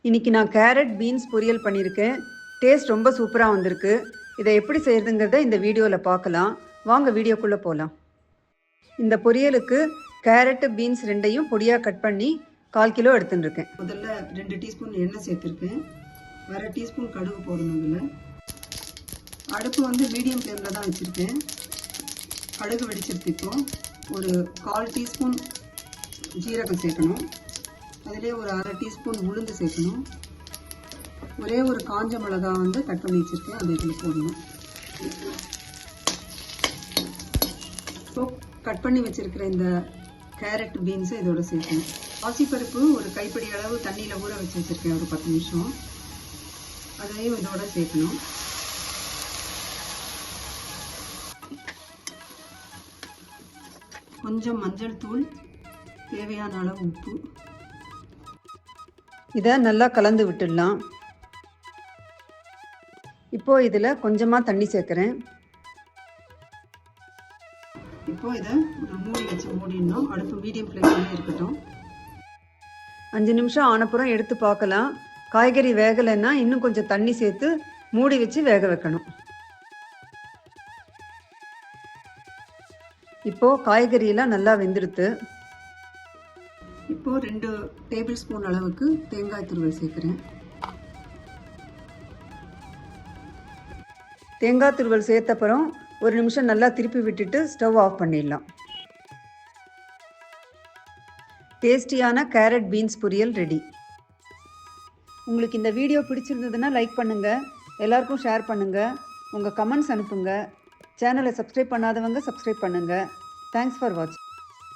இன்றைக்கி நான் carrot beans பொரியல் பண்ணியிருக்கேன். டேஸ்ட் ரொம்ப சூப்பராக வந்திருக்கு. இதை எப்படி செய்கிறதுங்கிறத இந்த வீடியோவில் பார்க்கலாம். வாங்க வீடியோக்குள்ளே போகலாம். இந்த பொரியலுக்கு கேரட்டு பீன்ஸ் ரெண்டையும் பொடியாக கட் பண்ணி 1/4 கிலோ எடுத்துட்டுருக்கேன். முதல்ல 2 டீஸ்பூன் எண்ணெய் சேர்த்துருக்கேன். 1/2 டீஸ்பூன் கடுகு போடணும். இதில் அடுப்பு மீடியம் ஃப்ளேமில் தான் வச்சுருக்கேன். கடுகு வெடிச்சிருக்கோம். ஒரு 1/4 டீஸ்பூன் ஜீரகம் சேர்க்கணும். அதிலே ஒரு 1/2 டீஸ்பூன் உளுந்து சேர்க்கணும். ஒரே ஒரு காஞ்ச மிளகா கட் பண்ணி வச்சுருக்கேன். அதை இதில் போடணும். இப்போ கட் பண்ணி வச்சுருக்கிற இந்த கேரட் பீன்ஸை இதோட சேர்க்கணும். பாசிப்பருப்பு ஒரு கைப்பிடி அளவு தண்ணியில் ஊற வச்சு வச்சுருக்கேன். ஒரு 10 நிமிஷம். அதையும் இதோட சேர்க்கணும். கொஞ்சம் மஞ்சள் தூள், தேவையான அளவு உப்பு. இதை நல்லா கலந்து விட்டுடலாம். இப்போது இதில் கொஞ்சமாக தண்ணி சேர்க்குறேன். இப்போது இதை மூடி வச்சு மூடிடணும். அடுப்பு மீடியம் ஃப்ளேம்லேயே இருக்கட்டும். 5 நிமிஷம் ஆனப்புறம் எடுத்து பார்க்கலாம். காய்கறி வேகலைன்னா இன்னும் கொஞ்சம் தண்ணி சேர்த்து மூடி வச்சு வேக வைக்கணும். இப்போது காய்கறியெல்லாம் நல்லா வெந்துடுத்து. இப்போது 2 டேபிள் ஸ்பூன் அளவுக்கு தேங்காய் துருவல் சேர்க்குறேன். தேங்காய் துருவல் சேர்த்தப்புறம் 1 நிமிஷம் நல்லா திருப்பி விட்டுட்டு ஸ்டவ் ஆஃப் பண்ணிடலாம். டேஸ்டியான கேரட் பீன்ஸ் பொரியல் ரெடி. உங்களுக்கு இந்த வீடியோ பிடிச்சிருந்ததுன்னா லைக் பண்ணுங்கள், எல்லாருக்கும் ஷேர் பண்ணுங்கள், உங்கள் கமெண்ட்ஸ் அனுப்புங்க. சேனலை சப்ஸ்கிரைப் பண்ணாதவங்க சப்ஸ்கிரைப் பண்ணுங்கள். தேங்க்ஸ் ஃபார் வாட்சிங்.